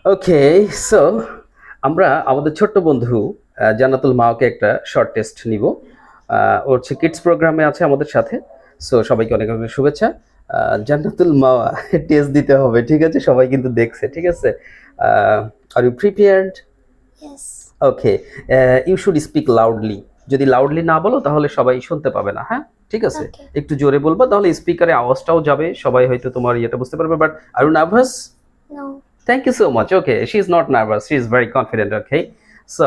ওকে, so আমরা আমাদের ছোট্ট বন্ধু জান্নাতুল মাওকে একটা শর্ট টেস্ট নিব। ওর হচ্ছে কিডস প্রোগ্রামে আছে আমাদের সাথে। সো সবাইকে অনেক অনেক শুভেচ্ছা। জান্নাতুল মাওয়া টেস্ট দিতে হবে, ঠিক আছে? সবাই কিন্তু দেখছে, ঠিক আছে? Are you prepared? Yes. Okay, you should speak loudly. যদি লাউডলি না বলো তাহলে সবাই শুনতে পাবে না, হ্যাঁ? ঠিক আছে, Okay. একটু জোরে বলবা, তাহলে স্পিকারে আওয়াজটাও যাবে, সবাই হয়তো তোমার ইয়েটা বুঝতে পারবে। But are you nervous? No. Thank you so much. Okay, she is not nervous. She is very confident. Okay, so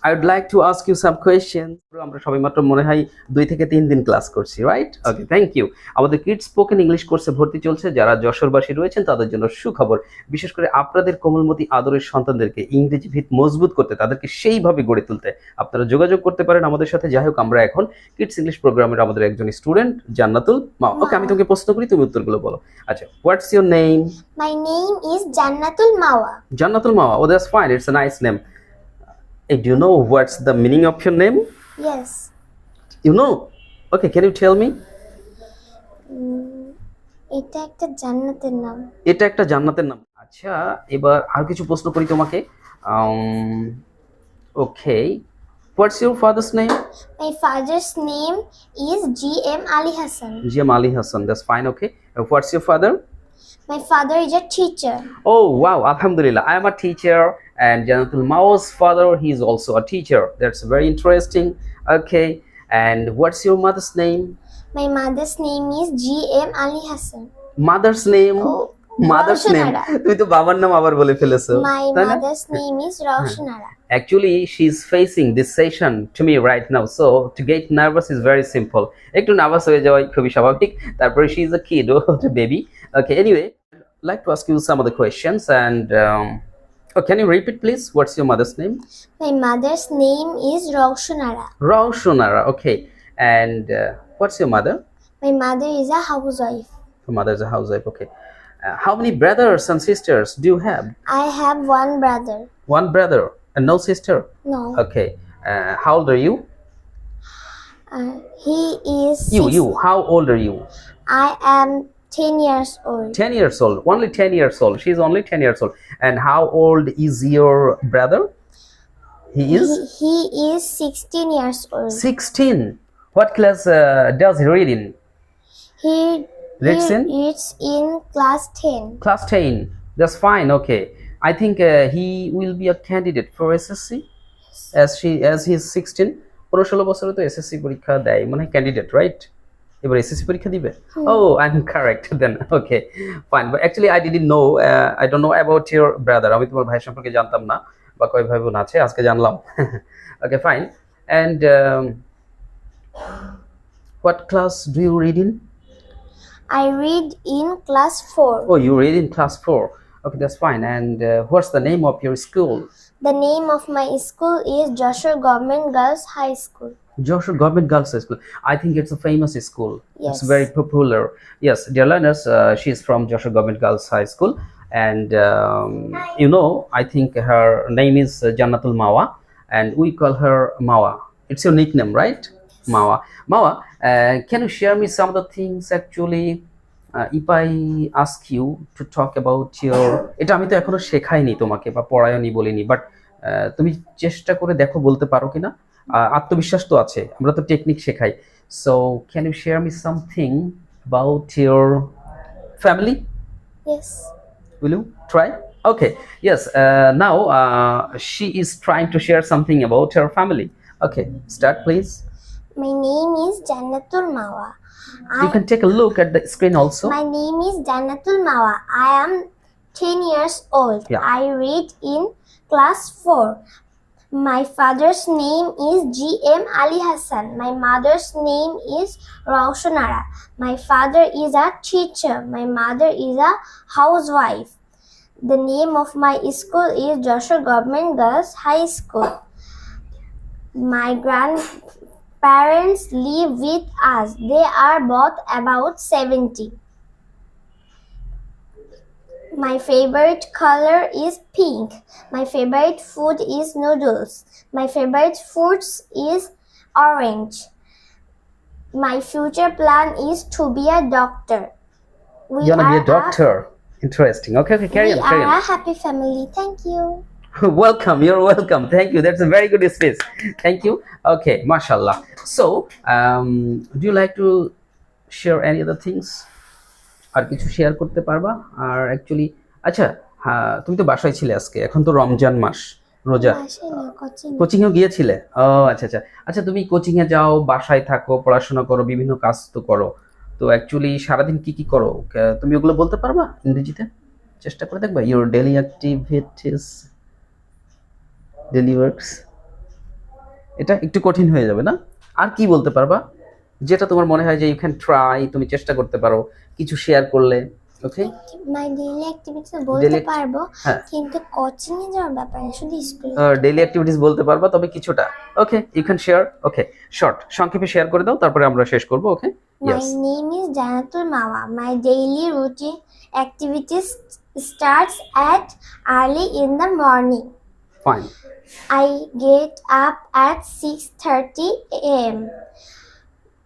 I would like to ask you some questions. আমরা সবাই মাত্র মনে হয় 2 থেকে 3 দিন ক্লাস করছি, রাইট? Okay, thank you. আমাদের kids spoken English কোর্সে ভর্তি চলছে। যারা যশোরবাসী রয়েছেন তাদের জন্য সুখবর। বিশেষ করে আপনাদের কোমলমতি আদরের সন্তানদেরকে ইংরেজি ভিত মজবুত করতে, তাদেরকে সেইভাবে গড়ে তুলতে আপনারা যোগাযোগ করতে পারেন আমাদের সাথে। যাই হোক, আমরা এখন কিডস ইংলিশ প্রোগ্রামের আমাদের একজন স্টুডেন্ট জান্নাতুল মা। ওকে, আমি তোমাকে প্রশ্ন করি, তুমি উত্তরগুলো বলো। আচ্ছা, what's your name? My name is Jannatul Mawa. Jannatul Mawa. Oh, that's fine. It's a nice name. Hey, do you know what's the meaning of your name? Yes. You know? Okay, can you tell me? এটা একটা জান্নাতের নাম। এটা একটা জান্নাতের নাম। আচ্ছা, এবার আর কিছু প্রশ্ন করি তোমাকে। Okay. What's your father's name? My father's name is G.M. Ali Hassan. G.M. Ali Hassan. That's fine. Okay. What's your father? My father is a teacher. Oh, wow. Alhamdulillah. I am a teacher. And Jannatul Mawa's father, he is also a teacher. That's very interesting. Okay. And what's your mother's name? My mother's name is G.M. Ali Hassan. Mother's name? Oh, Mother's name? Roshanara. তুমি তো বাবার নাম আবার বলে ফেলেছো, My তাই না? mother's name is Roshanara. Actually, she's facing this session to me right now, so to get nervous is very simple. একটু নার্ভাস হয়ে যাওয়া খুবই স্বাভাবিক। তারপরে she is a kid, a baby. Okay, anyway, I'd like to ask you some of the questions and can you repeat please? What's your mother's name? My mother's name is Roshanara. Raushunara. Okay. And what's your mother? My mother is a housewife. Your mother is a housewife. Okay. How many brothers and sisters do you have? I have one brother. One brother and no sister. No. Okay. How old are you? He is You. How old are you? I am 10 years old. 10 years old. Only 10 years old. She's only 10 years old. And how old is your brother? He is? He is 16 years old. 16. What class does he read in? He Reads in? reads in class 10. Class 10. That's fine. Okay. I think he will be a candidate for SSC as he is 16. 15-16 বছরে তো SSC পরীক্ষা দেয়, মানে candidate, right? এবার SSC পরীক্ষা দিবে। Oh, I'm correct then. Okay, fine. But actually I didn't know, I don't know about your brother. আমি তোমার ভাই সম্পর্কে জানতাম না, বা কয় ভাই বোন আছে আজকে জানলাম। Okay, fine. And what class do you read in? I read in class 4. Oh, you read in class 4. Okay, that's fine. And what's the name of your school? The name of my school is Joshua Government Girls High School. Joshua Government Girls High School. I think it's a famous school. Yes. It's very popular. Yes, dear learners, she's from Joshua Government Girls High School. And I think her name is Jannatul Mawa. And we call her Mawa. It's your nickname, right? Mawa. Mawa, can you share me some of the things actually? If I ask you to talk about your, এটা আমি তো এখনো শেখাইনি তোমাকে বা পড়ায়নি বলিনি, but তুমি চেষ্টা করে দেখো বলতে পারো কিনা। আত্মবিশ্বাস তো আছে, আমরা তো টেকনিক শেখাই। So can you share me something about your family? Yes. Will you try? Okay, yes. Now she is trying to share something about her family. Okay, start please. My name is Jannatul Mawa. You can take a look at the screen also. My name is Jannatul Mawa. I am 10 years old. Yeah. I read in class 4. My father's name is G.M. Ali Hassan. My mother's name is Roshanara. My father is a teacher. My mother is a housewife. The name of my school is Joshua Government Girls High School. My grandparents live with us. They are both about 70. My favorite color is pink. My favorite food is noodles. My favorite fruits is orange. My future plan is to be a doctor. You wanna be a doctor? Interesting. Okay, okay, carry We on, carry are on. a happy family. Thank you. Welcome, you're welcome. Thank you. That's a very good space. Thank you. Okay, mashallah. So, do you like to share any other things? আর কিছু share করতে পারবা? আর actually আচ্ছা, হ্যাঁ, তুমি তো বাসায় ছিলে আজকে, এখন তো রমজান মাস, রোজা। বাসায় না, কোচিং। কোচিংয়েও গিয়েছিলে? ও আচ্ছা আচ্ছা। আচ্ছা, তুমি কোচিংয়ে যাও, বাসায় থাকো, পড়াশোনা করো, বিভিন্ন কাজ তো করো। তো অ্যাকচুয়ালি সারাদিন কি কি করো? তুমি ওগুলো বলতে পারবা ইংরেজিতে? চেষ্টা করে দেখবা। Your daily activities, daily works. এটা একটু কঠিন হয়ে যাবে না? আর কি বলতে পারবা? যেটা তোমার মনে হয় যে ইউ ক্যান ট্রাই, তুমি চেষ্টা করতে পারো কিছু শেয়ার করলে। ওকে, মাই ডেইলি অ্যাক্টিভিটিস বলতে Daily- পারবো, হ্যাঁ, কিন্তু কোচিং এ যাওয়ার ব্যাপারে শুধু স্কুলে। ডেইলি অ্যাক্টিভিটিস বলতে পারবা, তবে কিছুটা। Okay, you can share. Okay, short, সংক্ষেপে শেয়ার করে দাও, তারপরে আমরা শেষ করব। Okay, My yes, name is Janatul Mawa. My daily routine activities starts at early in the morning. Fine. I get up at 6:30 a.m.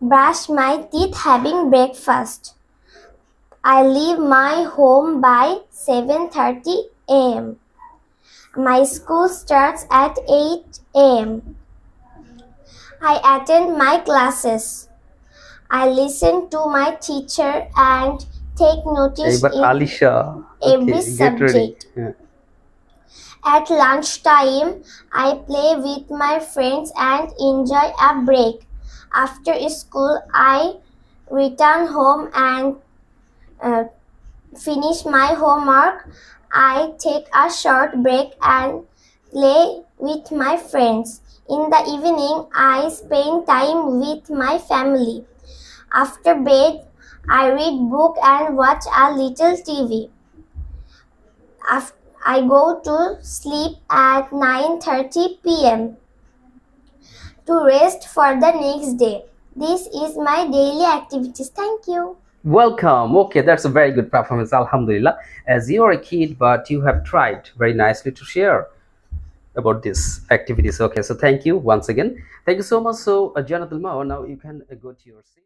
Brush my teeth having breakfast. I leave my home by 7:30 a.m. My school starts at 8 a.m. I attend my classes. I listen to my teacher and take notice এইবার in Alisha, every get ready. subject. At lunchtime, I play with my friends and enjoy a break. After school, I return home and finish my homework. I take a short break and play with my friends. In the evening, I spend time with my family. After bed, I read book and watch a little TV. I go to sleep at 9:30 p.m. to rest for the next day. This is my daily activities. Thank you. Welcome. Okay, that's a very good performance. Alhamdulillah. As you are a kid, but you have tried very nicely to share about this activities. Okay, so thank you once again. Thank you so much. So, Janatul Mao, now you can go to your seat.